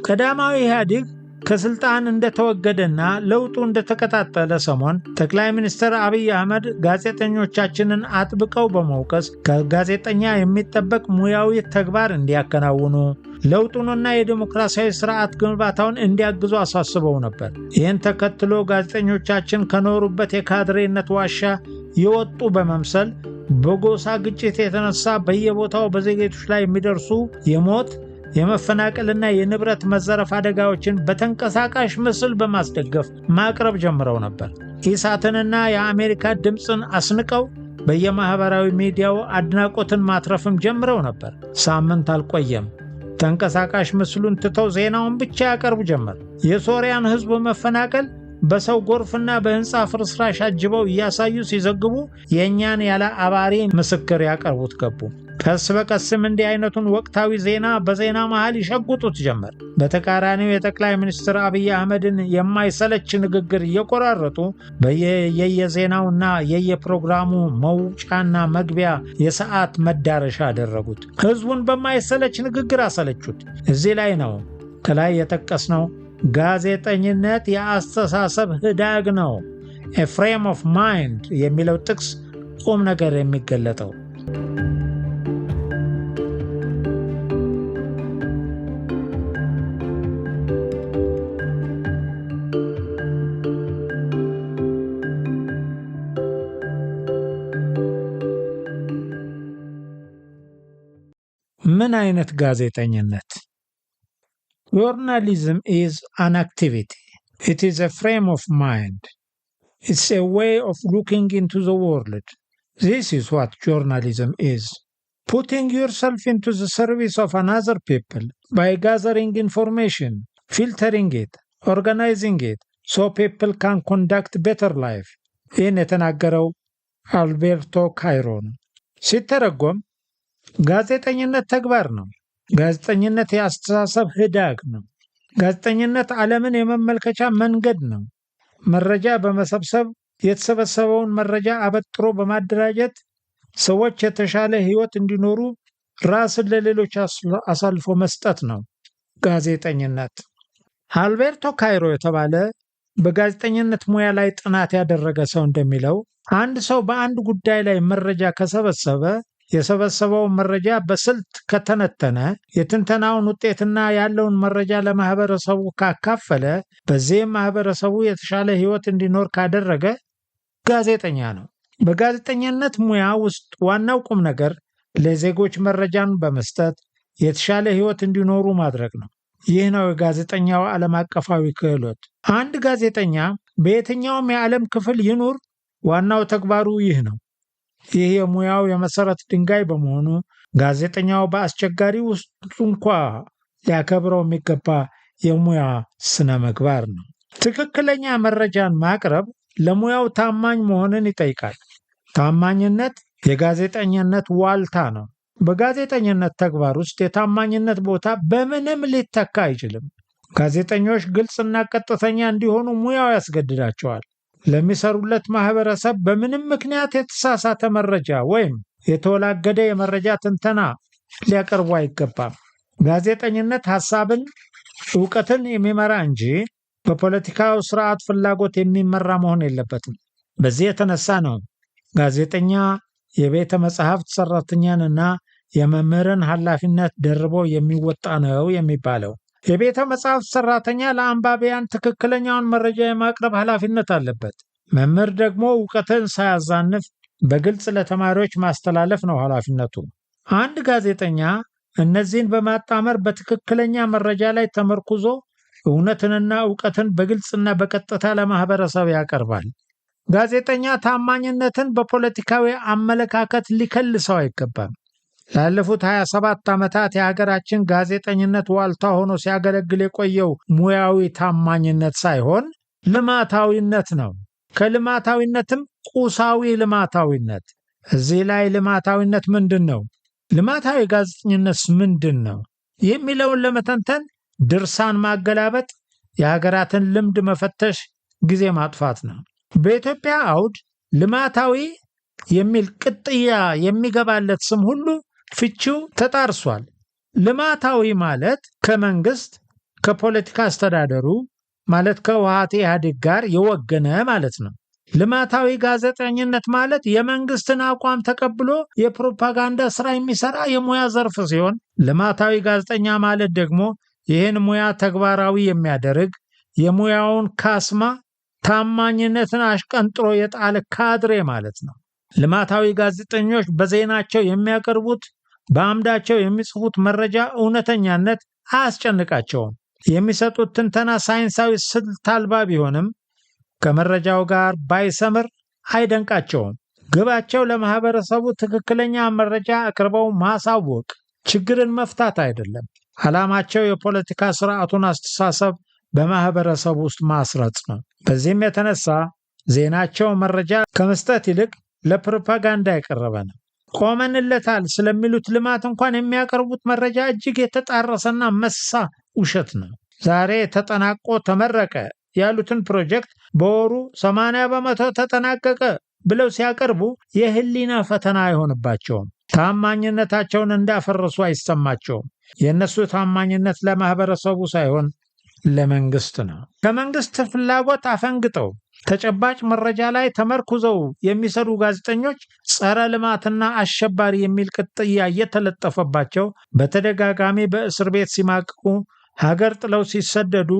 ቀዳማዊ ኢህአዴግ ከስልጣን እንደተወገደና ለውጡ እንደተቀጣጠለ ሰሞን ጠቅላይ ሚኒስትር አብይ አህመድ ጋዜጠኞቻችንን አጥብቀው በመውቀስ ከጋዜጠኛ የሚጠበቅ ሙያዊ ተግባር እንዲያከናውኑ ለውጡንና የዲሞክራሲያዊ ስርዓት ግንባታውን እንዲያግዙ አሳስበው ነበር። ይህን ተከትሎ ጋዜጠኞቻችን ከኖሩበት የካድሬነት ዋሻ የወጡ በመምሰል በጎሳ ግጭት የተነሳ በየቦታው በዜጎች ላይ የሚደርሱ የሞት የመፈናቀልና የንብረት መዘረፍ አደጋዎችን በተንቀሳቃሽ ምስል በማስደገፍ ማቅረብ ጀምረው ነበር። ኢሳትንና የአሜሪካ ድምፅን አስንቀው በየማህበራዊ ሚዲያው አድናቆትን ማትረፍም ጀምረው ነበር። ሳምንት አልቆየም። ተንቀሳቃሽ ምስሉን ትተው ዜናውን ብቻ ያቀርቡ ጀመር። የሶሪያን ህዝብ መፈናቀል በሰው ጎርፍና በህንፃ ፍርስራሽ አጅበው እያሳዩ ሲዘግቡ የእኛን ያለ አባሪ ምስክር ያቀርቡት ገቡ። ቀስ በቀስም እንዲህ አይነቱን ወቅታዊ ዜና በዜና መሃል ይሸጉጡት ጀመር። በተቃራኒው የጠቅላይ ሚኒስትር አብይ አህመድን የማይሰለች ንግግር እየቆራረጡ የየዜናውና የየፕሮግራሙ መውጫና መግቢያ የሰዓት መዳረሻ አደረጉት። ህዝቡን በማይሰለች ንግግር አሰለቹት። እዚህ ላይ ነው ከላይ የጠቀስነው ጋዜጠኝነት የአስተሳሰብ ህዳግ ነው a frame of mind የሚለው ጥቅስ ቁም ነገር የሚገለጠው። ምን አይነት ጋዜጠኝነት? Journalism is an activity. It is a frame of mind. It's a way of looking into the world. This is what journalism is. Putting yourself into the service of another people by gathering information, filtering it, organizing it, so people can conduct better life. ይህን የተናገረው አልቤርቶ ካይሮ ነው። ሲተረጎም ጋዜጠኝነት ተግባር ነው። ጋዜጠኝነት የአስተሳሰብ ህዳግ ነው። ጋዜጠኝነት ዓለምን የመመልከቻ መንገድ ነው። መረጃ በመሰብሰብ የተሰበሰበውን መረጃ አበጥሮ በማደራጀት ሰዎች የተሻለ ህይወት እንዲኖሩ ራስን ለሌሎች አሳልፎ መስጠት ነው ጋዜጠኝነት። አልቤርቶ ካይሮ የተባለ በጋዜጠኝነት ሙያ ላይ ጥናት ያደረገ ሰው እንደሚለው አንድ ሰው በአንድ ጉዳይ ላይ መረጃ ከሰበሰበ የሰበሰበውን መረጃ በስልት ከተነተነ የትንተናውን ውጤትና ያለውን መረጃ ለማህበረሰቡ ካካፈለ በዚህም ማህበረሰቡ የተሻለ ህይወት እንዲኖር ካደረገ ጋዜጠኛ ነው። በጋዜጠኝነት ሙያ ውስጥ ዋናው ቁም ነገር ለዜጎች መረጃን በመስጠት የተሻለ ህይወት እንዲኖሩ ማድረግ ነው። ይህ ነው የጋዜጠኛው ዓለም አቀፋዊ ክህሎት። አንድ ጋዜጠኛ በየትኛውም የዓለም ክፍል ይኑር ዋናው ተግባሩ ይህ ነው። ይህ የሙያው የመሰረት ድንጋይ በመሆኑ ጋዜጠኛው በአስቸጋሪ ውስጥ እንኳ ሊያከብረው የሚገባ የሙያ ስነ ምግባር ነው። ትክክለኛ መረጃን ማቅረብ ለሙያው ታማኝ መሆንን ይጠይቃል። ታማኝነት የጋዜጠኝነት ዋልታ ነው። በጋዜጠኝነት ተግባር ውስጥ የታማኝነት ቦታ በምንም ሊተካ አይችልም። ጋዜጠኞች ግልጽና ቀጥተኛ እንዲሆኑ ሙያው ያስገድዳቸዋል። ለሚሰሩለት ማህበረሰብ በምንም ምክንያት የተሳሳተ መረጃ ወይም የተወላገደ የመረጃ ትንተና ሊያቀርቡ አይገባም። ጋዜጠኝነት ሐሳብን፣ ዕውቀትን የሚመራ እንጂ በፖለቲካው ስርዓት ፍላጎት የሚመራ መሆን የለበትም። በዚህ የተነሳ ነው ጋዜጠኛ የቤተ መጻሕፍት ሰራተኛንና የመምህርን ኃላፊነት ደርቦ የሚወጣ ነው የሚባለው። የቤተ መጻሕፍት ሰራተኛ ለአንባቢያን ትክክለኛውን መረጃ የማቅረብ ኃላፊነት አለበት። መምህር ደግሞ ዕውቀትን ሳያዛንፍ በግልጽ ለተማሪዎች ማስተላለፍ ነው ኃላፊነቱ። አንድ ጋዜጠኛ እነዚህን በማጣመር በትክክለኛ መረጃ ላይ ተመርኩዞ እውነትንና ዕውቀትን በግልጽና በቀጥታ ለማህበረሰብ ያቀርባል። ጋዜጠኛ ታማኝነትን በፖለቲካዊ አመለካከት ሊከልሰው አይገባም። ላለፉት 27 ዓመታት የሀገራችን ጋዜጠኝነት ዋልታ ሆኖ ሲያገለግል የቆየው ሙያዊ ታማኝነት ሳይሆን ልማታዊነት ነው። ከልማታዊነትም ቁሳዊ ልማታዊነት። እዚህ ላይ ልማታዊነት ምንድን ነው? ልማታዊ ጋዜጠኝነት ምንድን ነው የሚለውን ለመተንተን ድርሳን ማገላበጥ፣ የሀገራትን ልምድ መፈተሽ፣ ጊዜ ማጥፋት ነው። በኢትዮጵያ አውድ ልማታዊ የሚል ቅጥያ የሚገባለት ስም ሁሉ ፍቺው ተጣርሷል። ልማታዊ ማለት ከመንግስት ከፖለቲካ አስተዳደሩ ማለት ከህወሓት ኢህአዴግ ጋር የወገነ ማለት ነው። ልማታዊ ጋዜጠኝነት ማለት የመንግስትን አቋም ተቀብሎ የፕሮፓጋንዳ ስራ የሚሰራ የሙያ ዘርፍ ሲሆን ልማታዊ ጋዜጠኛ ማለት ደግሞ ይህን ሙያ ተግባራዊ የሚያደርግ የሙያውን ካስማ ታማኝነትን አሽቀንጥሮ የጣለ ካድሬ ማለት ነው። ልማታዊ ጋዜጠኞች በዜናቸው የሚያቀርቡት በአምዳቸው የሚጽፉት መረጃ እውነተኛነት አያስጨንቃቸውም። የሚሰጡት ትንተና ሳይንሳዊ ስልት አልባ ቢሆንም ከመረጃው ጋር ባይሰምር አይደንቃቸውም። ግባቸው ለማህበረሰቡ ትክክለኛ መረጃ አቅርበው ማሳወቅ፣ ችግርን መፍታት አይደለም። ዓላማቸው የፖለቲካ ስርዓቱን አስተሳሰብ በማህበረሰቡ ውስጥ ማስረጽ ነው። በዚህም የተነሳ ዜናቸው መረጃ ከመስጠት ይልቅ ለፕሮፓጋንዳ የቀረበ ነው። ቆመንለታል ስለሚሉት ልማት እንኳን የሚያቀርቡት መረጃ እጅግ የተጣረሰና መሳ ውሸት ነው። ዛሬ ተጠናቆ ተመረቀ ያሉትን ፕሮጀክት በወሩ 80 በመቶ ተጠናቀቀ ብለው ሲያቀርቡ የህሊና ፈተና አይሆንባቸውም። ታማኝነታቸውን እንዳፈረሱ አይሰማቸውም። የእነሱ ታማኝነት ለማህበረሰቡ ሳይሆን ለመንግስት ነው። ከመንግስት ፍላጎት አፈንግጠው ተጨባጭ መረጃ ላይ ተመርኩዘው የሚሰሩ ጋዜጠኞች ጸረ ልማትና አሸባሪ የሚል ቅጥያ እየተለጠፈባቸው በተደጋጋሚ በእስር ቤት ሲማቅቁ፣ ሀገር ጥለው ሲሰደዱ፣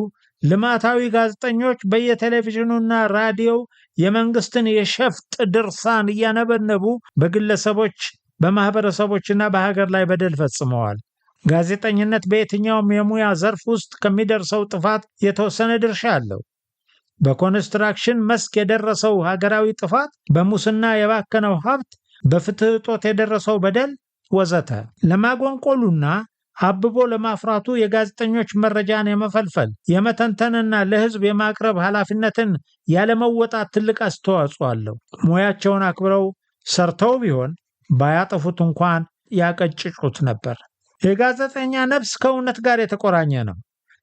ልማታዊ ጋዜጠኞች በየቴሌቪዥኑና ራዲዮው የመንግስትን የሸፍጥ ድርሳን እያነበነቡ በግለሰቦች በማህበረሰቦችና በሀገር ላይ በደል ፈጽመዋል። ጋዜጠኝነት በየትኛውም የሙያ ዘርፍ ውስጥ ከሚደርሰው ጥፋት የተወሰነ ድርሻ አለው። በኮንስትራክሽን መስክ የደረሰው ሀገራዊ ጥፋት፣ በሙስና የባከነው ሀብት፣ በፍትህ እጦት የደረሰው በደል ወዘተ ለማጎንቆሉና አብቦ ለማፍራቱ የጋዜጠኞች መረጃን የመፈልፈል የመተንተንና ለህዝብ የማቅረብ ኃላፊነትን ያለመወጣት ትልቅ አስተዋጽኦ አለው። ሙያቸውን አክብረው ሰርተው ቢሆን ባያጠፉት እንኳን ያቀጭጩት ነበር። የጋዜጠኛ ነፍስ ከእውነት ጋር የተቆራኘ ነው።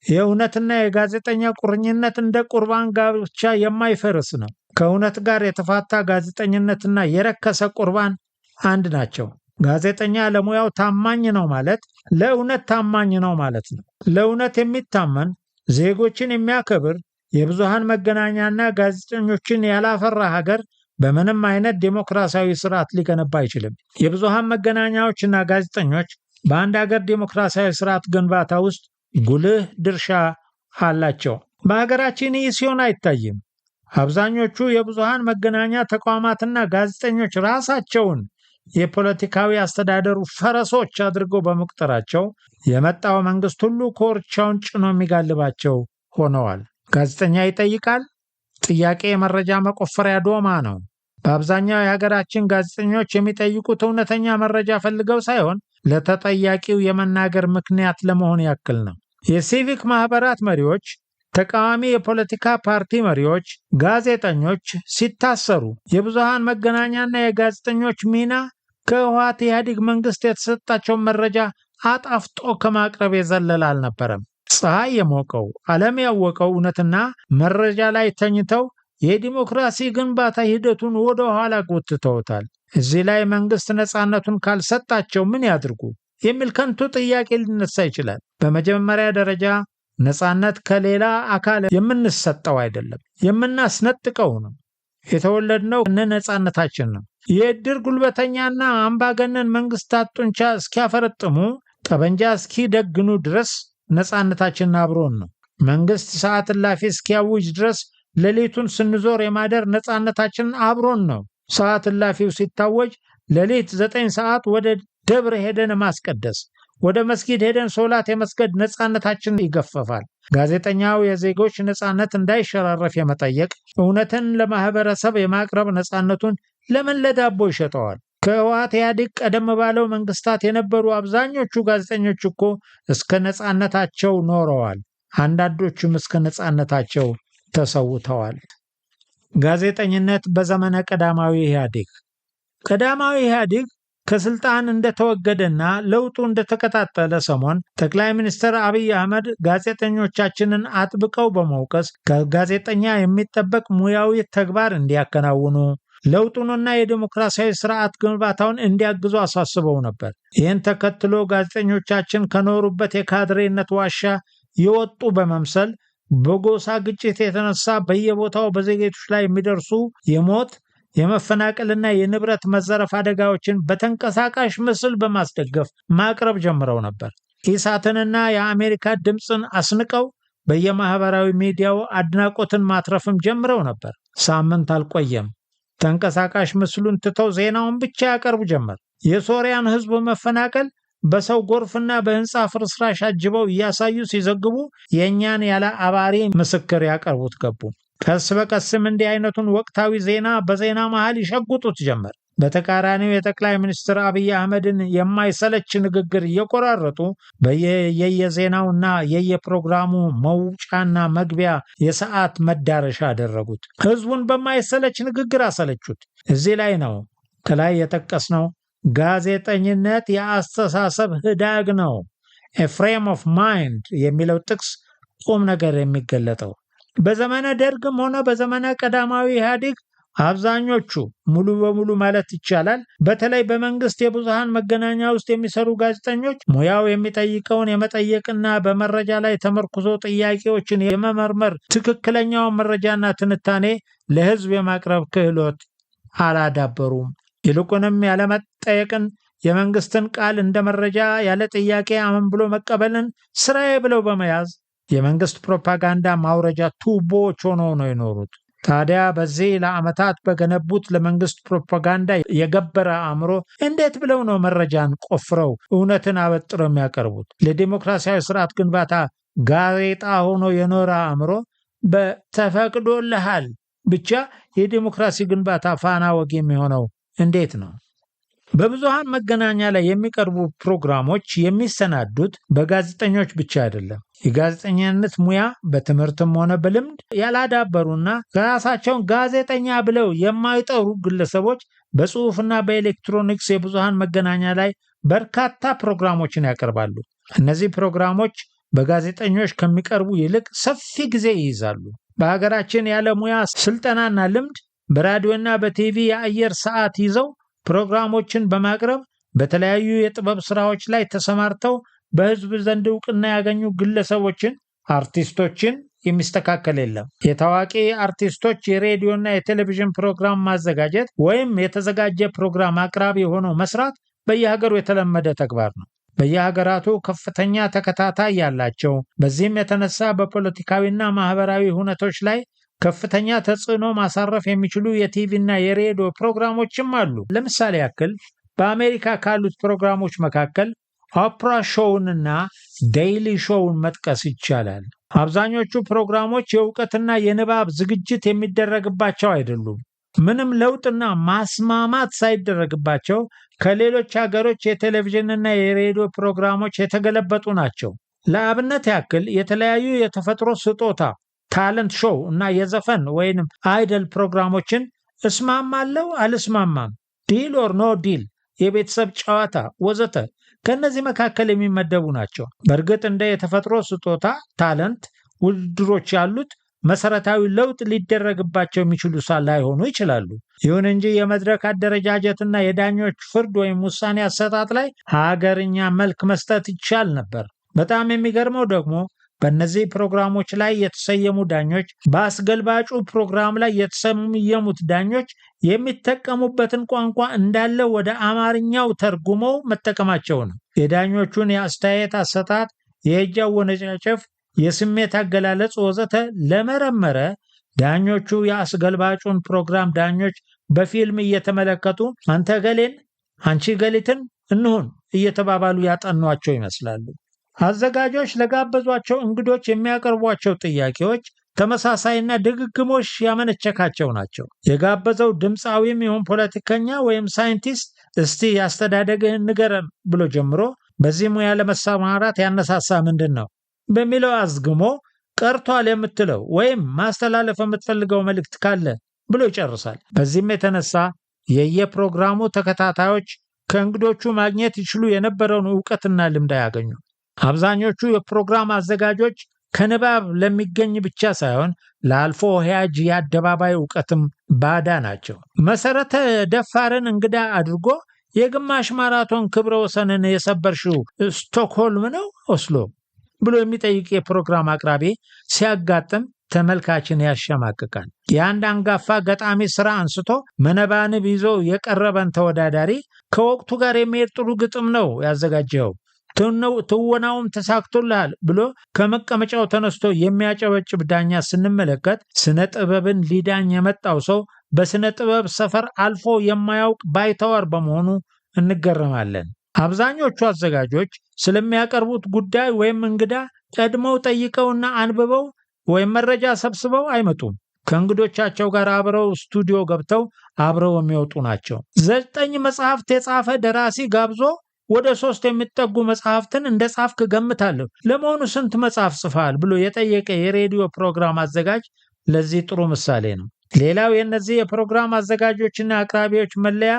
የእውነትና የጋዜጠኛ ቁርኝነት እንደ ቁርባን ጋብቻ የማይፈርስ ነው። ከእውነት ጋር የተፋታ ጋዜጠኝነትና የረከሰ ቁርባን አንድ ናቸው። ጋዜጠኛ ለሙያው ታማኝ ነው ማለት ለእውነት ታማኝ ነው ማለት ነው። ለእውነት የሚታመን ዜጎችን የሚያከብር የብዙሃን መገናኛና ጋዜጠኞችን ያላፈራ ሀገር በምንም አይነት ዴሞክራሲያዊ ስርዓት ሊገነባ አይችልም። የብዙሃን መገናኛዎችና ጋዜጠኞች በአንድ ሀገር ዴሞክራሲያዊ ስርዓት ግንባታ ውስጥ ጉልህ ድርሻ አላቸው። በሀገራችን ይህ ሲሆን አይታይም። አብዛኞቹ የብዙሃን መገናኛ ተቋማትና ጋዜጠኞች ራሳቸውን የፖለቲካዊ አስተዳደሩ ፈረሶች አድርገው በመቁጠራቸው የመጣው መንግስት ሁሉ ኮርቻውን ጭኖ የሚጋልባቸው ሆነዋል። ጋዜጠኛ ይጠይቃል። ጥያቄ የመረጃ መቆፈሪያ ዶማ ነው። በአብዛኛው የሀገራችን ጋዜጠኞች የሚጠይቁት እውነተኛ መረጃ ፈልገው ሳይሆን ለተጠያቂው የመናገር ምክንያት ለመሆን ያክል ነው። የሲቪክ ማህበራት መሪዎች፣ ተቃዋሚ የፖለቲካ ፓርቲ መሪዎች፣ ጋዜጠኞች ሲታሰሩ የብዙሃን መገናኛና የጋዜጠኞች ሚና ከህወሓት ኢህአዴግ መንግስት የተሰጣቸውን መረጃ አጣፍጦ ከማቅረብ የዘለለ አልነበረም። ፀሐይ የሞቀው ዓለም ያወቀው እውነትና መረጃ ላይ ተኝተው የዲሞክራሲ ግንባታ ሂደቱን ወደ ኋላ ጎትተውታል። እዚህ ላይ መንግስት ነፃነቱን ካልሰጣቸው ምን ያድርጉ የሚል ከንቱ ጥያቄ ሊነሳ ይችላል። በመጀመሪያ ደረጃ ነፃነት ከሌላ አካል የምንሰጠው አይደለም፣ የምናስነጥቀው ነው። የተወለድነው ነፃነታችን ነው። የእድር ጉልበተኛና አምባገነን መንግስታት ጡንቻ እስኪያፈረጥሙ ጠበንጃ እስኪደግኑ ድረስ ነፃነታችን አብሮን ነው። መንግስት ሰዓት እላፊ እስኪያውጅ ድረስ ሌሊቱን ስንዞር የማደር ነፃነታችን አብሮን ነው። ሰዓት እላፊው ሲታወጅ ሌሊት 9 ሰዓት ወደ ደብረ ሄደን ማስቀደስ፣ ወደ መስጊድ ሄደን ሶላት የመስገድ ነፃነታችን ይገፈፋል። ጋዜጠኛው የዜጎች ነፃነት እንዳይሸራረፍ የመጠየቅ እውነትን ለማህበረሰብ የማቅረብ ነፃነቱን ለምን ለዳቦ ይሸጠዋል? ከህወሓት ኢህአዴግ ቀደም ባለው መንግስታት የነበሩ አብዛኞቹ ጋዜጠኞች እኮ እስከ ነፃነታቸው ኖረዋል። አንዳንዶቹም እስከ ነፃነታቸው ተሰውተዋል። ጋዜጠኝነት በዘመነ ቀዳማዊ ኢህአዴግ። ቀዳማዊ ኢህአዴግ ከስልጣን እንደተወገደና ለውጡ እንደተቀጣጠለ ሰሞን ጠቅላይ ሚኒስትር አብይ አህመድ ጋዜጠኞቻችንን አጥብቀው በመውቀስ ከጋዜጠኛ የሚጠበቅ ሙያዊ ተግባር እንዲያከናውኑ፣ ለውጡንና የዲሞክራሲያዊ ስርዓት ግንባታውን እንዲያግዙ አሳስበው ነበር። ይህን ተከትሎ ጋዜጠኞቻችን ከኖሩበት የካድሬነት ዋሻ የወጡ በመምሰል በጎሳ ግጭት የተነሳ በየቦታው በዜጎች ላይ የሚደርሱ የሞት የመፈናቀልና የንብረት መዘረፍ አደጋዎችን በተንቀሳቃሽ ምስል በማስደገፍ ማቅረብ ጀምረው ነበር። ኢሳትንና የአሜሪካ ድምፅን አስንቀው በየማህበራዊ ሚዲያው አድናቆትን ማትረፍም ጀምረው ነበር። ሳምንት አልቆየም፣ ተንቀሳቃሽ ምስሉን ትተው ዜናውን ብቻ ያቀርቡ ጀመር። የሶሪያን ሕዝብ መፈናቀል በሰው ጎርፍና በህንፃ ፍርስራሽ አጅበው እያሳዩ ሲዘግቡ የእኛን ያለ አባሪ ምስክር ያቀርቡት ገቡ። ቀስ በቀስም እንዲህ አይነቱን ወቅታዊ ዜና በዜና መሃል ይሸጉጡት ጀመር። በተቃራኒው የጠቅላይ ሚኒስትር አብይ አህመድን የማይሰለች ንግግር እየቆራረጡ የየዜናውና የየፕሮግራሙ መውጫና መግቢያ የሰዓት መዳረሻ አደረጉት። ህዝቡን በማይሰለች ንግግር አሰለቹት። እዚህ ላይ ነው ከላይ የጠቀስነው ጋዜጠኝነት የአስተሳሰብ ህዳግ ነው፣ ፍሬም ኦፍ ማይንድ የሚለው ጥቅስ ቁም ነገር የሚገለጠው። በዘመነ ደርግም ሆነ በዘመነ ቀዳማዊ ኢህአዴግ አብዛኞቹ ሙሉ በሙሉ ማለት ይቻላል በተለይ በመንግስት የብዙሃን መገናኛ ውስጥ የሚሰሩ ጋዜጠኞች ሙያው የሚጠይቀውን የመጠየቅና በመረጃ ላይ ተመርኩዞ ጥያቄዎችን የመመርመር ትክክለኛውን መረጃና ትንታኔ ለህዝብ የማቅረብ ክህሎት አላዳበሩም። ይልቁንም ያለመጠየቅን የመንግስትን ቃል እንደ መረጃ ያለ ጥያቄ አመን ብሎ መቀበልን ስራዬ ብለው በመያዝ የመንግስት ፕሮፓጋንዳ ማውረጃ ቱቦዎች ሆነው ነው የኖሩት። ታዲያ በዚህ ለዓመታት በገነቡት ለመንግስት ፕሮፓጋንዳ የገበረ አእምሮ እንዴት ብለው ነው መረጃን ቆፍረው እውነትን አበጥረው የሚያቀርቡት? ለዲሞክራሲያዊ ስርዓት ግንባታ ጋዜጣ ሆኖ የኖረ አእምሮ በተፈቅዶልሃል ብቻ የዲሞክራሲ ግንባታ ፋና ወግ የሚሆነው እንዴት ነው? በብዙሃን መገናኛ ላይ የሚቀርቡ ፕሮግራሞች የሚሰናዱት በጋዜጠኞች ብቻ አይደለም። የጋዜጠኛነት ሙያ በትምህርትም ሆነ በልምድ ያላዳበሩና ራሳቸውን ጋዜጠኛ ብለው የማይጠሩ ግለሰቦች በጽሁፍና በኤሌክትሮኒክስ የብዙሃን መገናኛ ላይ በርካታ ፕሮግራሞችን ያቀርባሉ። እነዚህ ፕሮግራሞች በጋዜጠኞች ከሚቀርቡ ይልቅ ሰፊ ጊዜ ይይዛሉ። በሀገራችን ያለ ሙያ ስልጠናና ልምድ በራዲዮና በቲቪ የአየር ሰዓት ይዘው ፕሮግራሞችን በማቅረብ በተለያዩ የጥበብ ስራዎች ላይ ተሰማርተው በህዝብ ዘንድ እውቅና ያገኙ ግለሰቦችን፣ አርቲስቶችን የሚስተካከል የለም። የታዋቂ አርቲስቶች የሬዲዮና የቴሌቪዥን ፕሮግራም ማዘጋጀት ወይም የተዘጋጀ ፕሮግራም አቅራቢ ሆኖ መስራት በየሀገሩ የተለመደ ተግባር ነው። በየሀገራቱ ከፍተኛ ተከታታይ ያላቸው፣ በዚህም የተነሳ በፖለቲካዊና ማህበራዊ ሁነቶች ላይ ከፍተኛ ተጽዕኖ ማሳረፍ የሚችሉ የቲቪና የሬዲዮ ፕሮግራሞችም አሉ። ለምሳሌ ያክል በአሜሪካ ካሉት ፕሮግራሞች መካከል ኦፕራ ሾውንና ዴይሊ ሾውን መጥቀስ ይቻላል። አብዛኞቹ ፕሮግራሞች የእውቀትና የንባብ ዝግጅት የሚደረግባቸው አይደሉም። ምንም ለውጥና ማስማማት ሳይደረግባቸው ከሌሎች ሀገሮች የቴሌቪዥንና የሬዲዮ ፕሮግራሞች የተገለበጡ ናቸው። ለአብነት ያክል የተለያዩ የተፈጥሮ ስጦታ ታለንት ሾው እና የዘፈን ወይንም አይደል ፕሮግራሞችን እስማማለሁ አልስማማም፣ ዲል ኦር ኖ ዲል፣ የቤተሰብ ጨዋታ ወዘተ ከነዚህ መካከል የሚመደቡ ናቸው። በእርግጥ እንደ የተፈጥሮ ስጦታ ታለንት ውድድሮች ያሉት መሰረታዊ ለውጥ ሊደረግባቸው የሚችሉ ላይሆኑ ይችላሉ። ይሁን እንጂ የመድረክ አደረጃጀትና የዳኞች ፍርድ ወይም ውሳኔ አሰጣጥ ላይ ሀገርኛ መልክ መስጠት ይቻል ነበር። በጣም የሚገርመው ደግሞ በእነዚህ ፕሮግራሞች ላይ የተሰየሙ ዳኞች በአስገልባጩ ፕሮግራም ላይ የተሰየሙት ዳኞች የሚጠቀሙበትን ቋንቋ እንዳለ ወደ አማርኛው ተርጉመው መጠቀማቸው ነው። የዳኞቹን የአስተያየት አሰጣጥ፣ የእጅ አወነጫጨፍ፣ የስሜት አገላለጽ ወዘተ ለመረመረ ዳኞቹ የአስገልባጩን ፕሮግራም ዳኞች በፊልም እየተመለከቱ አንተ ገሌን አንቺ ገሊትን እንሁን እየተባባሉ ያጠኗቸው ይመስላሉ። አዘጋጆች ለጋበዟቸው እንግዶች የሚያቀርቧቸው ጥያቄዎች ተመሳሳይና ድግግሞሽ ያመነቸካቸው ናቸው። የጋበዘው ድምፃዊም ይሁን ፖለቲከኛ ወይም ሳይንቲስት እስቲ ያስተዳደግህን ንገረን ብሎ ጀምሮ በዚህ ሙያ ለመሰማራት ያነሳሳ ምንድን ነው በሚለው አዝግሞ ቀርቷል የምትለው ወይም ማስተላለፍ የምትፈልገው መልእክት ካለ ብሎ ይጨርሳል። በዚህም የተነሳ የየፕሮግራሙ ተከታታዮች ከእንግዶቹ ማግኘት ይችሉ የነበረውን ዕውቀትና ልምድ አያገኙ። አብዛኞቹ የፕሮግራም አዘጋጆች ከንባብ ለሚገኝ ብቻ ሳይሆን ለአልፎ ሄያጅ የአደባባይ ዕውቀትም ባዳ ናቸው። መሰረተ ደፋርን እንግዳ አድርጎ የግማሽ ማራቶን ክብረ ወሰንን የሰበርሽው ስቶክሆልም ነው ኦስሎ ብሎ የሚጠይቅ የፕሮግራም አቅራቢ ሲያጋጥም ተመልካችን ያሸማቅቃል። የአንድ አንጋፋ ገጣሚ ስራ አንስቶ መነባንብ ይዞ የቀረበን ተወዳዳሪ ከወቅቱ ጋር የሚሄድ ጥሩ ግጥም ነው ያዘጋጀው፣ ትወናውም ተሳክቶልሃል ብሎ ከመቀመጫው ተነስቶ የሚያጨበጭብ ዳኛ ስንመለከት ስነ ጥበብን ሊዳኝ የመጣው ሰው በስነ ጥበብ ሰፈር አልፎ የማያውቅ ባይተዋር በመሆኑ እንገረማለን። አብዛኞቹ አዘጋጆች ስለሚያቀርቡት ጉዳይ ወይም እንግዳ ቀድመው ጠይቀውና አንብበው ወይም መረጃ ሰብስበው አይመጡም። ከእንግዶቻቸው ጋር አብረው ስቱዲዮ ገብተው አብረው የሚወጡ ናቸው። 9 መጽሐፍት የጻፈ ደራሲ ጋብዞ ወደ 3 የሚጠጉ መጽሐፍትን እንደጻፍክ ገምታለሁ፣ ለመሆኑ ስንት መጽሐፍ ጽፈሃል ብሎ የጠየቀ የሬዲዮ ፕሮግራም አዘጋጅ ለዚህ ጥሩ ምሳሌ ነው። ሌላው የእነዚህ የፕሮግራም አዘጋጆችና አቅራቢዎች መለያ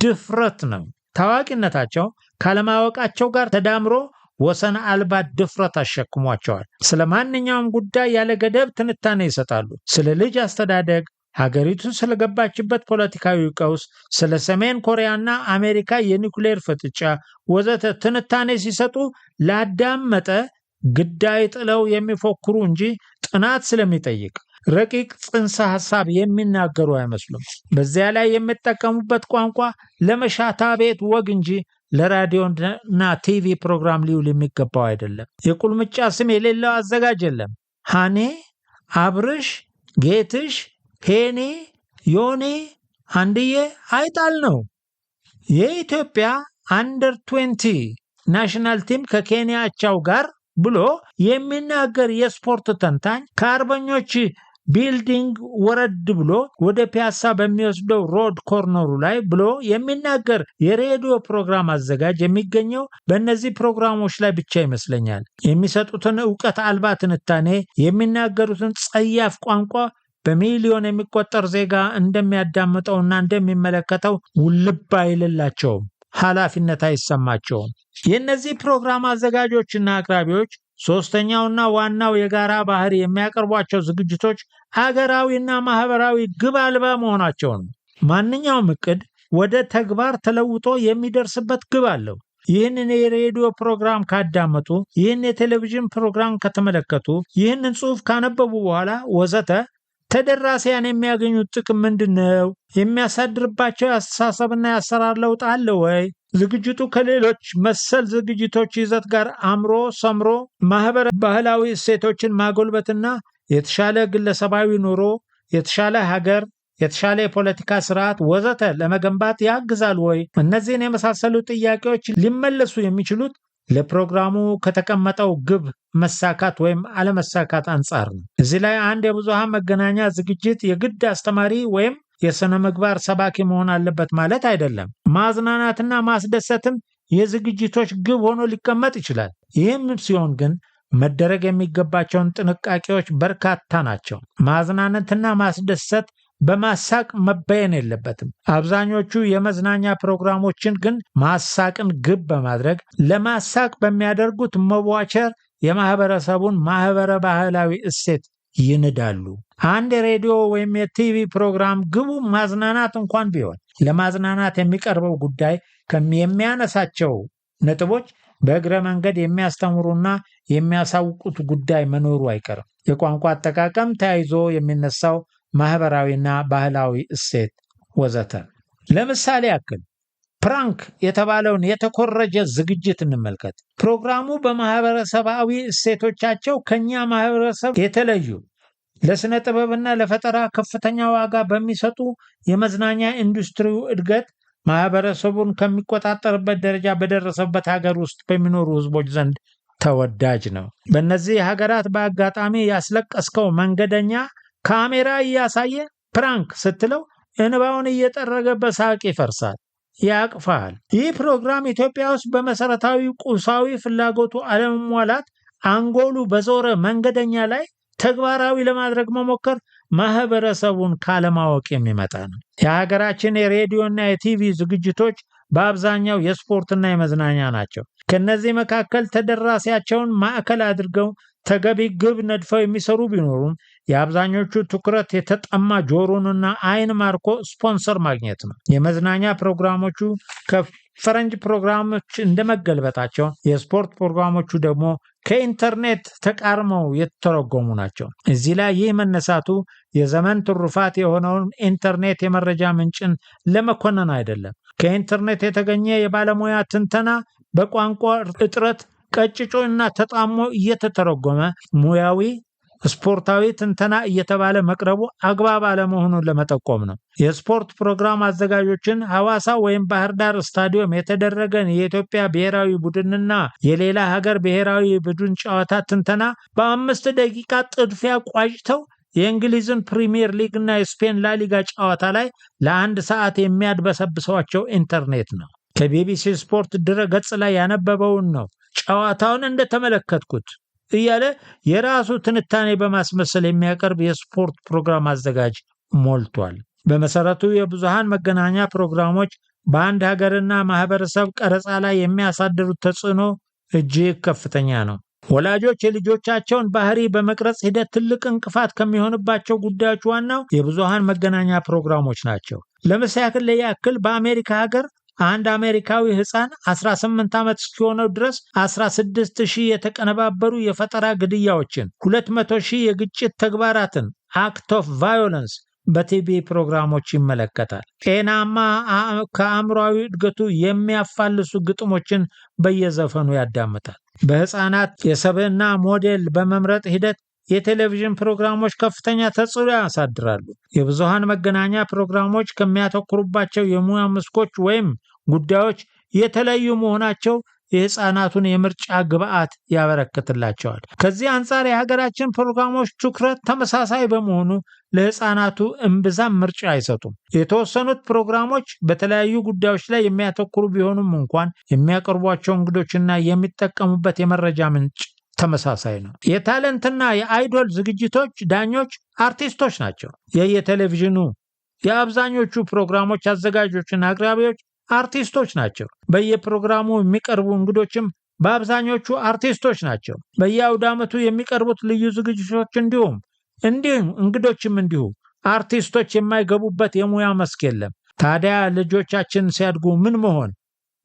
ድፍረት ነው። ታዋቂነታቸው ካለማወቃቸው ጋር ተዳምሮ ወሰን አልባ ድፍረት አሸክሟቸዋል። ስለ ማንኛውም ጉዳይ ያለ ገደብ ትንታኔ ይሰጣሉ። ስለ ልጅ አስተዳደግ፣ ሀገሪቱ ስለገባችበት ፖለቲካዊ ቀውስ፣ ስለ ሰሜን ኮሪያና አሜሪካ የኒውክሌር ፍጥጫ ወዘተ ትንታኔ ሲሰጡ ላዳመጠ ግዳይ ጥለው የሚፎክሩ እንጂ ጥናት ስለሚጠይቅ ረቂቅ ጽንሰ ሐሳብ የሚናገሩ አይመስሉም። በዚያ ላይ የሚጠቀሙበት ቋንቋ ለመሻታ ቤት ወግ እንጂ ለራዲዮና ቲቪ ፕሮግራም ሊውል የሚገባው አይደለም። የቁልምጫ ስም የሌለው አዘጋጅ የለም። ሃኔ፣ አብርሽ፣ ጌትሽ፣ ሄኔ፣ ዮኔ፣ አንድዬ አይጣል ነው። የኢትዮጵያ አንደር 20 ናሽናል ቲም ከኬንያ አቻው ጋር ብሎ የሚናገር የስፖርት ተንታኝ ከአርበኞች ቢልዲንግ ወረድ ብሎ ወደ ፒያሳ በሚወስደው ሮድ ኮርነሩ ላይ ብሎ የሚናገር የሬዲዮ ፕሮግራም አዘጋጅ የሚገኘው በእነዚህ ፕሮግራሞች ላይ ብቻ ይመስለኛል። የሚሰጡትን ዕውቀት አልባ ትንታኔ፣ የሚናገሩትን ጸያፍ ቋንቋ በሚሊዮን የሚቆጠር ዜጋ እንደሚያዳምጠውና እንደሚመለከተው ውልብ አይልላቸውም፣ ኃላፊነት አይሰማቸውም። የእነዚህ ፕሮግራም አዘጋጆችና አቅራቢዎች ሶስተኛውና ዋናው የጋራ ባህሪ የሚያቀርቧቸው ዝግጅቶች አገራዊና ማህበራዊ ግብ አልባ መሆናቸው ነው። ማንኛውም እቅድ ወደ ተግባር ተለውጦ የሚደርስበት ግብ አለው። ይህንን የሬዲዮ ፕሮግራም ካዳመጡ፣ ይህን የቴሌቪዥን ፕሮግራም ከተመለከቱ፣ ይህንን ጽሑፍ ካነበቡ በኋላ ወዘተ ተደራሲያን የሚያገኙት ጥቅም ምንድነው? የሚያሳድርባቸው የአስተሳሰብና የአሰራር ለውጥ አለ ወይ? ዝግጅቱ ከሌሎች መሰል ዝግጅቶች ይዘት ጋር አምሮ ሰምሮ ማህበረ ባህላዊ እሴቶችን ማጎልበትና የተሻለ ግለሰባዊ ኑሮ፣ የተሻለ ሀገር፣ የተሻለ የፖለቲካ ስርዓት ወዘተ ለመገንባት ያግዛል ወይ? እነዚህን የመሳሰሉ ጥያቄዎች ሊመለሱ የሚችሉት ለፕሮግራሙ ከተቀመጠው ግብ መሳካት ወይም አለመሳካት አንጻር ነው። እዚህ ላይ አንድ የብዙሃን መገናኛ ዝግጅት የግድ አስተማሪ ወይም የሥነ ምግባር ሰባኪ መሆን አለበት ማለት አይደለም። ማዝናናትና ማስደሰትም የዝግጅቶች ግብ ሆኖ ሊቀመጥ ይችላል። ይህም ሲሆን ግን መደረግ የሚገባቸውን ጥንቃቄዎች በርካታ ናቸው። ማዝናናትና ማስደሰት በማሳቅ መበየን የለበትም። አብዛኞቹ የመዝናኛ ፕሮግራሞችን ግን ማሳቅን ግብ በማድረግ ለማሳቅ በሚያደርጉት መቧቸር የማህበረሰቡን ማህበረ ባህላዊ እሴት ይንዳሉ። አንድ የሬዲዮ ወይም የቲቪ ፕሮግራም ግቡ ማዝናናት እንኳን ቢሆን ለማዝናናት የሚቀርበው ጉዳይ የሚያነሳቸው ነጥቦች በእግረ መንገድ የሚያስተምሩና የሚያሳውቁት ጉዳይ መኖሩ አይቀርም። የቋንቋ አጠቃቀም ተያይዞ የሚነሳው ማህበራዊና ባህላዊ እሴት ወዘተ። ለምሳሌ ያክል ፕራንክ የተባለውን የተኮረጀ ዝግጅት እንመልከት። ፕሮግራሙ በማህበረሰባዊ እሴቶቻቸው ከኛ ማህበረሰብ የተለዩ ለስነ ጥበብና ለፈጠራ ከፍተኛ ዋጋ በሚሰጡ የመዝናኛ ኢንዱስትሪው እድገት ማህበረሰቡን ከሚቆጣጠርበት ደረጃ በደረሰበት ሀገር ውስጥ በሚኖሩ ህዝቦች ዘንድ ተወዳጅ ነው። በእነዚህ ሀገራት በአጋጣሚ ያስለቀስከው መንገደኛ ካሜራ እያሳየ ፕራንክ ስትለው እንባውን እየጠረገ በሳቅ ይፈርሳል፣ ያቅፋል። ይህ ፕሮግራም ኢትዮጵያ ውስጥ በመሰረታዊ ቁሳዊ ፍላጎቱ አለመሟላት አንጎሉ በዞረ መንገደኛ ላይ ተግባራዊ ለማድረግ መሞከር ማህበረሰቡን ካለማወቅ የሚመጣ ነው። የሀገራችን የሬዲዮና የቲቪ ዝግጅቶች በአብዛኛው የስፖርትና የመዝናኛ ናቸው። ከነዚህ መካከል ተደራሲያቸውን ማዕከል አድርገው ተገቢ ግብ ነድፈው የሚሰሩ ቢኖሩም የአብዛኞቹ ትኩረት የተጠማ ጆሮንና አይን ማርኮ ስፖንሰር ማግኘት ነው። የመዝናኛ ፕሮግራሞቹ ከፈረንጅ ፕሮግራሞች እንደመገልበጣቸው የስፖርት ፕሮግራሞቹ ደግሞ ከኢንተርኔት ተቃርመው የተተረጎሙ ናቸው። እዚህ ላይ ይህ መነሳቱ የዘመን ትሩፋት የሆነውን ኢንተርኔት የመረጃ ምንጭን ለመኮነን አይደለም። ከኢንተርኔት የተገኘ የባለሙያ ትንተና በቋንቋ እጥረት ቀጭጮ እና ተጣሞ እየተተረጎመ ሙያዊ ስፖርታዊ ትንተና እየተባለ መቅረቡ አግባብ አለመሆኑን ለመጠቆም ነው። የስፖርት ፕሮግራም አዘጋጆችን ሐዋሳ ወይም ባህር ዳር ስታዲየም የተደረገን የኢትዮጵያ ብሔራዊ ቡድንና የሌላ ሀገር ብሔራዊ ቡድን ጨዋታ ትንተና በ5 ደቂቃ ጥድፊያ ቋጭተው የእንግሊዝን ፕሪሚየር ሊግ እና የስፔን ላሊጋ ጨዋታ ላይ ለ1 ሰዓት የሚያድበሰብሰዋቸው ኢንተርኔት ነው። ከቢቢሲ ስፖርት ድረ-ገጽ ላይ ያነበበውን ነው ጨዋታውን እንደተመለከትኩት እያለ የራሱ ትንታኔ በማስመሰል የሚያቀርብ የስፖርት ፕሮግራም አዘጋጅ ሞልቷል። በመሰረቱ የብዙሃን መገናኛ ፕሮግራሞች በአንድ ሀገርና ማህበረሰብ ቀረጻ ላይ የሚያሳድሩት ተጽዕኖ እጅግ ከፍተኛ ነው። ወላጆች የልጆቻቸውን ባህሪ በመቅረጽ ሂደት ትልቅ እንቅፋት ከሚሆንባቸው ጉዳዮች ዋናው የብዙሃን መገናኛ ፕሮግራሞች ናቸው። ለምሳሌ ያክል በአሜሪካ ሀገር አንድ አሜሪካዊ ሕፃን 18 ዓመት እስኪሆነው ድረስ 16,000 የተቀነባበሩ የፈጠራ ግድያዎችን፣ 200,000 የግጭት ተግባራትን አክት ኦፍ ቫዮለንስ በቲቪ ፕሮግራሞች ይመለከታል። ጤናማ ከአእምሯዊ እድገቱ የሚያፋልሱ ግጥሞችን በየዘፈኑ ያዳምጣል። በሕፃናት የሰብዕና ሞዴል በመምረጥ ሂደት የቴሌቪዥን ፕሮግራሞች ከፍተኛ ተጽዕኖ ያሳድራሉ። የብዙሃን መገናኛ ፕሮግራሞች ከሚያተኩሩባቸው የሙያ መስኮች ወይም ጉዳዮች የተለዩ መሆናቸው የሕፃናቱን የምርጫ ግብዓት ያበረክትላቸዋል። ከዚህ አንጻር የሀገራችን ፕሮግራሞች ትኩረት ተመሳሳይ በመሆኑ ለሕፃናቱ እምብዛም ምርጫ አይሰጡም። የተወሰኑት ፕሮግራሞች በተለያዩ ጉዳዮች ላይ የሚያተኩሩ ቢሆኑም እንኳን የሚያቀርቧቸው እንግዶችና የሚጠቀሙበት የመረጃ ምንጭ ተመሳሳይ ነው። የታለንትና የአይዶል ዝግጅቶች ዳኞች አርቲስቶች ናቸው። የቴሌቪዥኑ የአብዛኞቹ ፕሮግራሞች አዘጋጆችና አቅራቢዎች አርቲስቶች ናቸው። በየፕሮግራሙ የሚቀርቡ እንግዶችም በአብዛኞቹ አርቲስቶች ናቸው። በየአውደ ዓመቱ የሚቀርቡት ልዩ ዝግጅቶች እንዲሁም እንግዶችም እንዲሁ አርቲስቶች የማይገቡበት የሙያ መስክ የለም። ታዲያ ልጆቻችን ሲያድጉ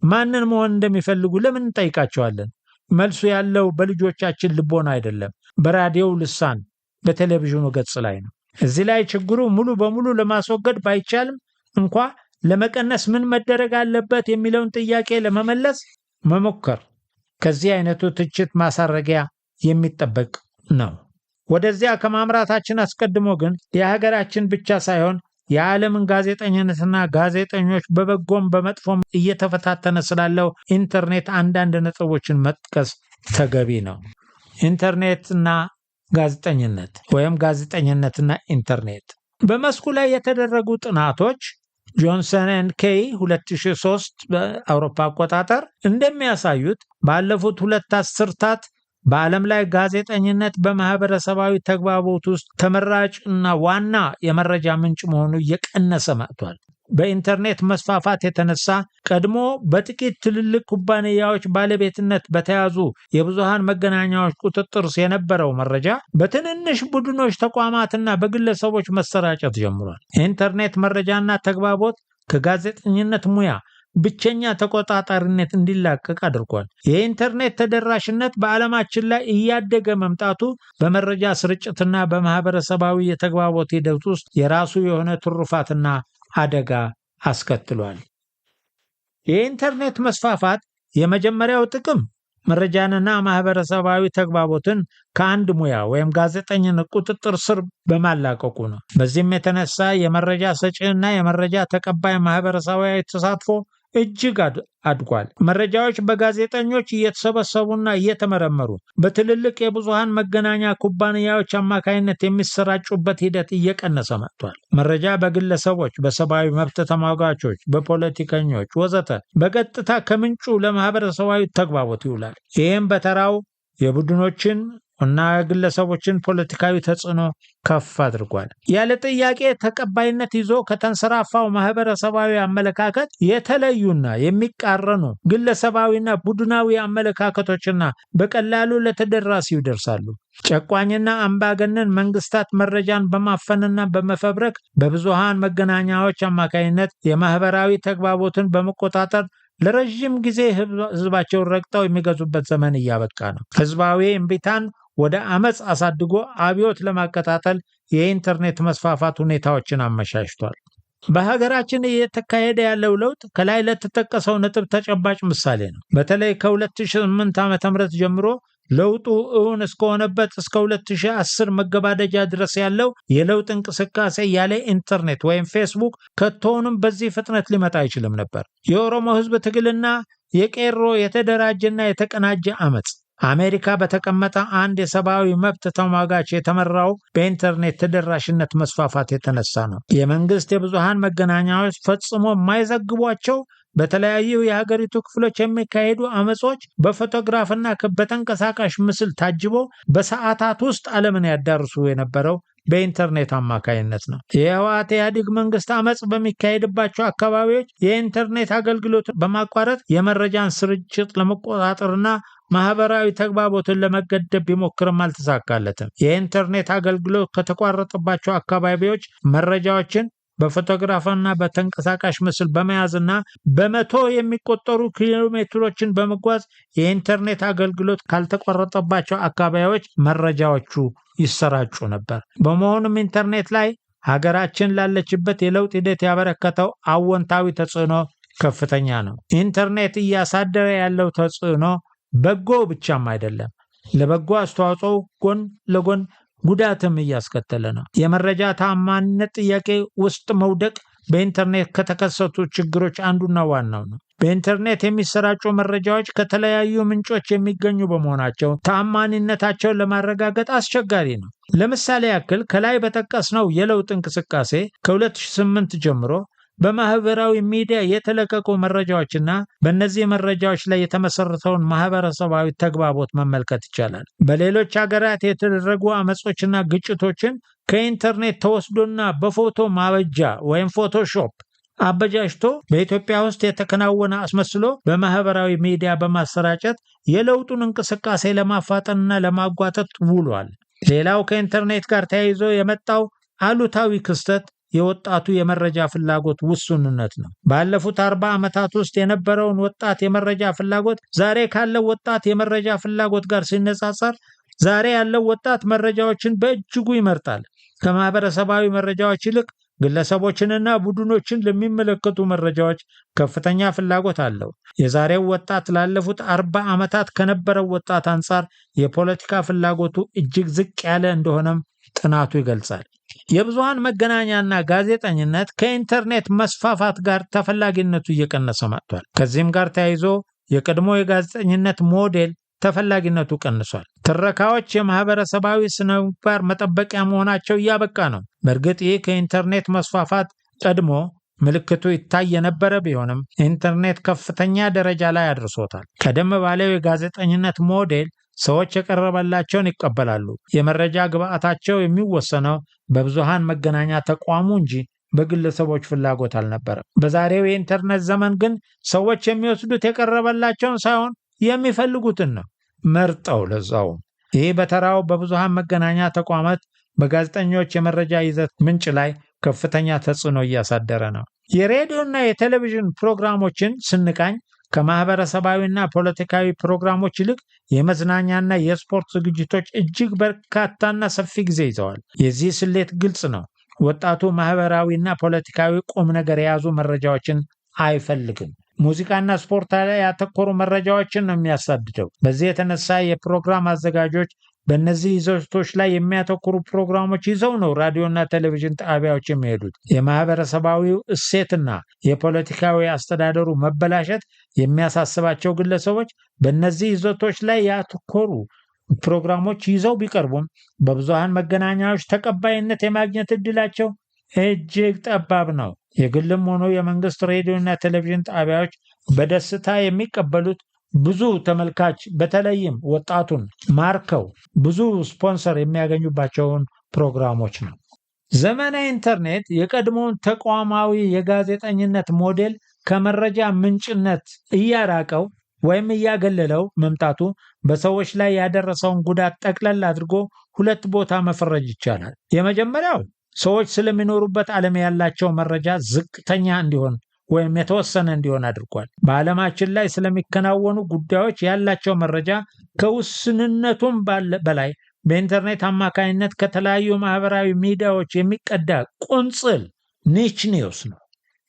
ማንን መሆን እንደሚፈልጉ ለምን እንጠይቃቸዋለን? መልሱ ያለው በልጆቻችን ልቦና አይደለም፣ በራዲዮው ልሳን፣ በቴሌቪዥኑ ገጽ ላይ ነው። እዚህ ላይ ችግሩ ሙሉ በሙሉ ለማስወገድ ባይቻልም እንኳ ለመቀነስ ምን መደረግ አለበት የሚለውን ጥያቄ ለመመለስ መሞከር ከዚህ አይነቱ ትችት ማሳረጊያ የሚጠበቅ ነው። ወደዚያ ከማምራታችን አስቀድሞ ግን የሀገራችን ብቻ ሳይሆን የዓለምን ጋዜጠኝነትና ጋዜጠኞች በበጎም በመጥፎም እየተፈታተነ ስላለው ኢንተርኔት አንዳንድ ነጥቦችን መጥቀስ ተገቢ ነው። ኢንተርኔትና ጋዜጠኝነት ወይም ጋዜጠኝነትና ኢንተርኔት በመስኩ ላይ የተደረጉ ጥናቶች ጆንሰን ኤንድ ኬይ 2003 በአውሮፓ አቆጣጠር እንደሚያሳዩት ባለፉት 2 አስርታት በዓለም ላይ ጋዜጠኝነት በማህበረሰባዊ ተግባቦት ውስጥ ተመራጭና ዋና የመረጃ ምንጭ መሆኑ እየቀነሰ መጥቷል። በኢንተርኔት መስፋፋት የተነሳ ቀድሞ በጥቂት ትልልቅ ኩባንያዎች ባለቤትነት በተያዙ የብዙሃን መገናኛዎች ቁጥጥር የነበረው መረጃ በትንንሽ ቡድኖች፣ ተቋማትና በግለሰቦች መሰራጨት ጀምሯል። ኢንተርኔት መረጃና ተግባቦት ከጋዜጠኝነት ሙያ ብቸኛ ተቆጣጣሪነት እንዲላቀቅ አድርጓል። የኢንተርኔት ተደራሽነት በዓለማችን ላይ እያደገ መምጣቱ በመረጃ ስርጭትና በማህበረሰባዊ የተግባቦት ሂደት ውስጥ የራሱ የሆነ ትሩፋትና አደጋ አስከትሏል። የኢንተርኔት መስፋፋት የመጀመሪያው ጥቅም መረጃንና ማህበረሰባዊ ተግባቦትን ከአንድ ሙያ ወይም ጋዜጠኝነት ቁጥጥር ስር በማላቀቁ ነው። በዚህም የተነሳ የመረጃ ሰጪና የመረጃ ተቀባይ ማህበረሰባዊ ተሳትፎ እጅግ አድጓል። መረጃዎች በጋዜጠኞች እየተሰበሰቡና እየተመረመሩ በትልልቅ የብዙሃን መገናኛ ኩባንያዎች አማካይነት የሚሰራጩበት ሂደት እየቀነሰ መጥቷል። መረጃ በግለሰቦች፣ በሰብአዊ መብት ተሟጋቾች፣ በፖለቲከኞች ወዘተ በቀጥታ ከምንጩ ለማህበረሰባዊ ተግባቦት ይውላል። ይህም በተራው የቡድኖችን እና ግለሰቦችን ፖለቲካዊ ተጽዕኖ ከፍ አድርጓል። ያለ ጥያቄ ተቀባይነት ይዞ ከተንሰራፋው ማህበረሰባዊ አመለካከት የተለዩና የሚቃረኑ ግለሰባዊና ቡድናዊ አመለካከቶችና በቀላሉ ለተደራሲው ይደርሳሉ። ጨቋኝና አምባገነን መንግስታት መረጃን በማፈንና በመፈብረክ በብዙሃን መገናኛዎች አማካይነት የማህበራዊ ተግባቦትን በመቆጣጠር ለረጅም ጊዜ ህዝባቸውን ረግጠው የሚገዙበት ዘመን እያበቃ ነው። ህዝባዊ እምቢታን ወደ አመጽ አሳድጎ አብዮት ለማቀጣጠል የኢንተርኔት መስፋፋት ሁኔታዎችን አመቻችቷል። በሀገራችን እየተካሄደ ያለው ለውጥ ከላይ ለተጠቀሰው ነጥብ ተጨባጭ ምሳሌ ነው። በተለይ ከ2008 ዓ.ም ጀምሮ ለውጡ እውን እስከሆነበት እስከ 2010 መገባደጃ ድረስ ያለው የለውጥ እንቅስቃሴ ያለ ኢንተርኔት ወይም ፌስቡክ ከቶውንም በዚህ ፍጥነት ሊመጣ አይችልም ነበር። የኦሮሞ ህዝብ ትግልና የቄሮ የተደራጀና የተቀናጀ አመጽ አሜሪካ በተቀመጠ አንድ የሰብአዊ መብት ተሟጋች የተመራው በኢንተርኔት ተደራሽነት መስፋፋት የተነሳ ነው። የመንግስት የብዙሃን መገናኛዎች ፈጽሞ የማይዘግቧቸው በተለያዩ የሀገሪቱ ክፍሎች የሚካሄዱ አመጾች በፎቶግራፍና በተንቀሳቃሽ ምስል ታጅቦ በሰዓታት ውስጥ ዓለምን ያዳርሱ የነበረው በኢንተርኔት አማካይነት ነው። የህወሓት ኢህአዴግ መንግስት አመጽ በሚካሄድባቸው አካባቢዎች የኢንተርኔት አገልግሎት በማቋረጥ የመረጃን ስርጭት ለመቆጣጠርና ማህበራዊ ተግባቦትን ለመገደብ ቢሞክርም አልተሳካለትም። የኢንተርኔት አገልግሎት ከተቋረጠባቸው አካባቢዎች መረጃዎችን በፎቶግራፍና በተንቀሳቃሽ ምስል በመያዝና በመቶ የሚቆጠሩ ኪሎሜትሮችን በመጓዝ የኢንተርኔት አገልግሎት ካልተቋረጠባቸው አካባቢዎች መረጃዎቹ ይሰራጩ ነበር። በመሆኑም ኢንተርኔት ላይ ሀገራችን ላለችበት የለውጥ ሂደት ያበረከተው አዎንታዊ ተጽዕኖ ከፍተኛ ነው። ኢንተርኔት እያሳደረ ያለው ተጽዕኖ በጎ ብቻም አይደለም። ለበጎ አስተዋጽኦ ጎን ለጎን ጉዳትም እያስከተለ ነው። የመረጃ ተአማኒነት ጥያቄ ውስጥ መውደቅ በኢንተርኔት ከተከሰቱ ችግሮች አንዱና ዋናው ነው። በኢንተርኔት የሚሰራጩ መረጃዎች ከተለያዩ ምንጮች የሚገኙ በመሆናቸው ተአማኒነታቸውን ለማረጋገጥ አስቸጋሪ ነው። ለምሳሌ ያክል ከላይ በጠቀስነው የለውጥ እንቅስቃሴ ከ2008 ጀምሮ በማህበራዊ ሚዲያ የተለቀቁ መረጃዎችና በእነዚህ መረጃዎች ላይ የተመሰረተውን ማህበረሰባዊ ተግባቦት መመልከት ይቻላል። በሌሎች ሀገራት የተደረጉ አመጾችና ግጭቶችን ከኢንተርኔት ተወስዶና በፎቶ ማበጃ ወይም ፎቶሾፕ አበጃጅቶ በኢትዮጵያ ውስጥ የተከናወነ አስመስሎ በማህበራዊ ሚዲያ በማሰራጨት የለውጡን እንቅስቃሴ ለማፋጠንና ለማጓተት ውሏል። ሌላው ከኢንተርኔት ጋር ተያይዞ የመጣው አሉታዊ ክስተት የወጣቱ የመረጃ ፍላጎት ውሱንነት ነው። ባለፉት 40 ዓመታት ውስጥ የነበረውን ወጣት የመረጃ ፍላጎት ዛሬ ካለው ወጣት የመረጃ ፍላጎት ጋር ሲነጻጸር ዛሬ ያለው ወጣት መረጃዎችን በእጅጉ ይመርጣል። ከማህበረሰባዊ መረጃዎች ይልቅ ግለሰቦችንና ቡድኖችን ለሚመለከቱ መረጃዎች ከፍተኛ ፍላጎት አለው። የዛሬው ወጣት ላለፉት 40 ዓመታት ከነበረው ወጣት አንጻር የፖለቲካ ፍላጎቱ እጅግ ዝቅ ያለ እንደሆነም ጥናቱ ይገልጻል። የብዙሃን መገናኛና ጋዜጠኝነት ከኢንተርኔት መስፋፋት ጋር ተፈላጊነቱ እየቀነሰ መጥቷል። ከዚህም ጋር ተያይዞ የቀድሞ የጋዜጠኝነት ሞዴል ተፈላጊነቱ ቀንሷል። ትረካዎች የማህበረሰባዊ ስነምግባር መጠበቂያ መሆናቸው እያበቃ ነው። በእርግጥ ይህ ከኢንተርኔት መስፋፋት ቀድሞ ምልክቱ ይታይ የነበረ ቢሆንም ኢንተርኔት ከፍተኛ ደረጃ ላይ አድርሶታል። ቀደም ባለው የጋዜጠኝነት ሞዴል ሰዎች የቀረበላቸውን ይቀበላሉ። የመረጃ ግብዓታቸው የሚወሰነው በብዙሃን መገናኛ ተቋሙ እንጂ በግለሰቦች ፍላጎት አልነበረም። በዛሬው የኢንተርኔት ዘመን ግን ሰዎች የሚወስዱት የቀረበላቸውን ሳይሆን የሚፈልጉትን ነው፣ መርጠው ለዛውም። ይህ በተራው በብዙሃን መገናኛ ተቋማት በጋዜጠኞች የመረጃ ይዘት ምንጭ ላይ ከፍተኛ ተጽዕኖ እያሳደረ ነው። የሬዲዮና የቴሌቪዥን ፕሮግራሞችን ስንቃኝ ከማህበረሰባዊና ፖለቲካዊ ፕሮግራሞች ይልቅ የመዝናኛና የስፖርት ዝግጅቶች እጅግ በርካታና ሰፊ ጊዜ ይዘዋል። የዚህ ስሌት ግልጽ ነው። ወጣቱ ማህበራዊና ፖለቲካዊ ቁም ነገር የያዙ መረጃዎችን አይፈልግም። ሙዚቃና ስፖርት ላይ ያተኮሩ መረጃዎችን ነው የሚያሳድደው። በዚህ የተነሳ የፕሮግራም አዘጋጆች በእነዚህ ይዘቶች ላይ የሚያተኩሩ ፕሮግራሞች ይዘው ነው ራዲዮና ቴሌቪዥን ጣቢያዎች የሚሄዱት። የማህበረሰባዊው እሴትና የፖለቲካዊ አስተዳደሩ መበላሸት የሚያሳስባቸው ግለሰቦች በእነዚህ ይዘቶች ላይ ያተኮሩ ፕሮግራሞች ይዘው ቢቀርቡም በብዙሃን መገናኛዎች ተቀባይነት የማግኘት እድላቸው እጅግ ጠባብ ነው። የግልም ሆኖ የመንግስት ሬዲዮና ቴሌቪዥን ጣቢያዎች በደስታ የሚቀበሉት ብዙ ተመልካች በተለይም ወጣቱን ማርከው ብዙ ስፖንሰር የሚያገኙባቸውን ፕሮግራሞች ነው። ዘመናዊ ኢንተርኔት የቀድሞውን ተቋማዊ የጋዜጠኝነት ሞዴል ከመረጃ ምንጭነት እያራቀው ወይም እያገለለው መምጣቱ በሰዎች ላይ ያደረሰውን ጉዳት ጠቅለል አድርጎ ሁለት ቦታ መፈረጅ ይቻላል። የመጀመሪያው ሰዎች ስለሚኖሩበት ዓለም ያላቸው መረጃ ዝቅተኛ እንዲሆን ወይም የተወሰነ እንዲሆን አድርጓል። በዓለማችን ላይ ስለሚከናወኑ ጉዳዮች ያላቸው መረጃ ከውስንነቱም በላይ በኢንተርኔት አማካኝነት ከተለያዩ ማህበራዊ ሚዲያዎች የሚቀዳ ቁንጽል ኒች ኒውስ ነው።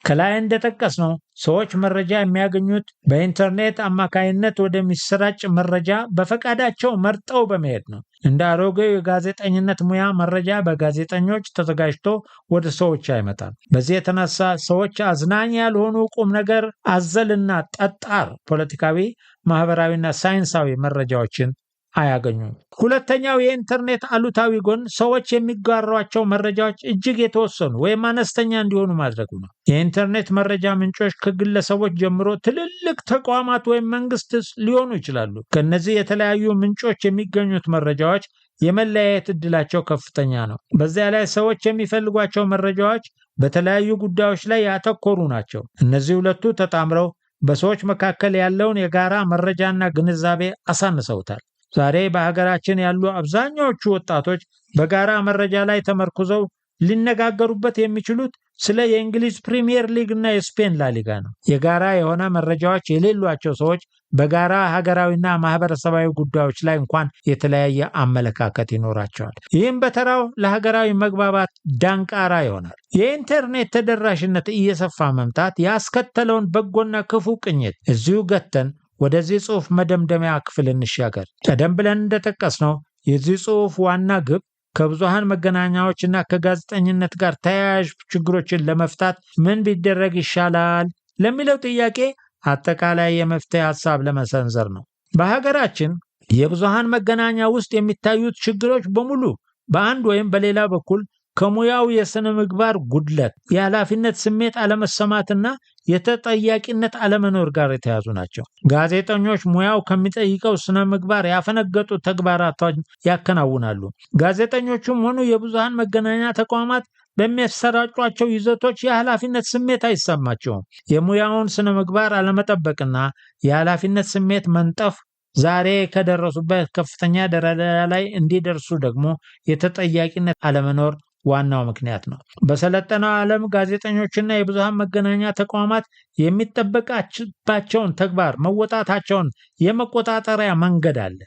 ከላይ እንደጠቀስነው ሰዎች መረጃ የሚያገኙት በኢንተርኔት አማካኝነት ወደሚሰራጭ መረጃ በፈቃዳቸው መርጠው በመሄድ ነው። እንደ አሮጌው የጋዜጠኝነት ሙያ መረጃ በጋዜጠኞች ተዘጋጅቶ ወደ ሰዎች አይመጣም። በዚህ የተነሳ ሰዎች አዝናኝ ያልሆኑ ቁም ነገር አዘልና ጠጣር ፖለቲካዊ፣ ማህበራዊና ሳይንሳዊ መረጃዎችን አያገኙም። ሁለተኛው የኢንተርኔት አሉታዊ ጎን ሰዎች የሚጋሯቸው መረጃዎች እጅግ የተወሰኑ ወይም አነስተኛ እንዲሆኑ ማድረጉ ነው። የኢንተርኔት መረጃ ምንጮች ከግለሰቦች ጀምሮ ትልልቅ ተቋማት ወይም መንግስት ሊሆኑ ይችላሉ። ከነዚህ የተለያዩ ምንጮች የሚገኙት መረጃዎች የመለያየት እድላቸው ከፍተኛ ነው። በዚያ ላይ ሰዎች የሚፈልጓቸው መረጃዎች በተለያዩ ጉዳዮች ላይ ያተኮሩ ናቸው። እነዚህ ሁለቱ ተጣምረው በሰዎች መካከል ያለውን የጋራ መረጃና ግንዛቤ አሳንሰውታል። ዛሬ በሀገራችን ያሉ አብዛኛዎቹ ወጣቶች በጋራ መረጃ ላይ ተመርኩዘው ሊነጋገሩበት የሚችሉት ስለ የእንግሊዝ ፕሪሚየር ሊግ እና የስፔን ላሊጋ ነው። የጋራ የሆነ መረጃዎች የሌሏቸው ሰዎች በጋራ ሀገራዊና ማህበረሰባዊ ጉዳዮች ላይ እንኳን የተለያየ አመለካከት ይኖራቸዋል። ይህም በተራው ለሀገራዊ መግባባት ዳንቃራ ይሆናል። የኢንተርኔት ተደራሽነት እየሰፋ መምጣት ያስከተለውን በጎና ክፉ ቅኝት እዚሁ ገተን ወደዚህ ጽሑፍ መደምደሚያ ክፍል እንሻገር። ቀደም ብለን እንደጠቀስነው የዚህ ጽሑፍ ዋና ግብ ከብዙሃን መገናኛዎችና ከጋዜጠኝነት ጋር ተያያዥ ችግሮችን ለመፍታት ምን ቢደረግ ይሻላል ለሚለው ጥያቄ አጠቃላይ የመፍትሄ ሐሳብ ለመሰንዘር ነው። በሀገራችን የብዙሃን መገናኛ ውስጥ የሚታዩት ችግሮች በሙሉ በአንድ ወይም በሌላ በኩል ከሙያው የሥነ ምግባር ጉድለት፣ የኃላፊነት ስሜት አለመሰማትና የተጠያቂነት አለመኖር ጋር የተያዙ ናቸው። ጋዜጠኞች ሙያው ከሚጠይቀው ስነ ምግባር ያፈነገጡ ተግባራትን ያከናውናሉ። ጋዜጠኞቹም ሆኑ የብዙሃን መገናኛ ተቋማት በሚያሰራጯቸው ይዘቶች የኃላፊነት ስሜት አይሰማቸውም። የሙያውን ስነ ምግባር አለመጠበቅና የኃላፊነት ስሜት መንጠፍ ዛሬ ከደረሱበት ከፍተኛ ደረጃ ላይ እንዲደርሱ ደግሞ የተጠያቂነት አለመኖር ዋናው ምክንያት ነው። በሰለጠነው ዓለም ጋዜጠኞችና የብዙሃን መገናኛ ተቋማት የሚጠበቅባቸውን ተግባር መወጣታቸውን የመቆጣጠሪያ መንገድ አለ።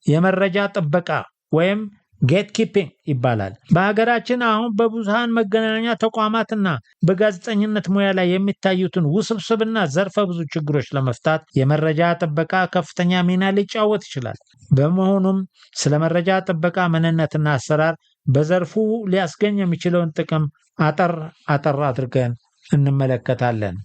የመረጃ ጥበቃ ወይም ጌት ኪፒንግ ይባላል። በሀገራችን አሁን በብዙሃን መገናኛ ተቋማትና በጋዜጠኝነት ሙያ ላይ የሚታዩትን ውስብስብና ዘርፈ ብዙ ችግሮች ለመፍታት የመረጃ ጥበቃ ከፍተኛ ሚና ሊጫወት ይችላል። በመሆኑም ስለ መረጃ ጥበቃ ምንነትና አሰራር በዘርፉ ሊያስገኝ የሚችለውን ጥቅም አጠር አድርገን እንመለከታለን።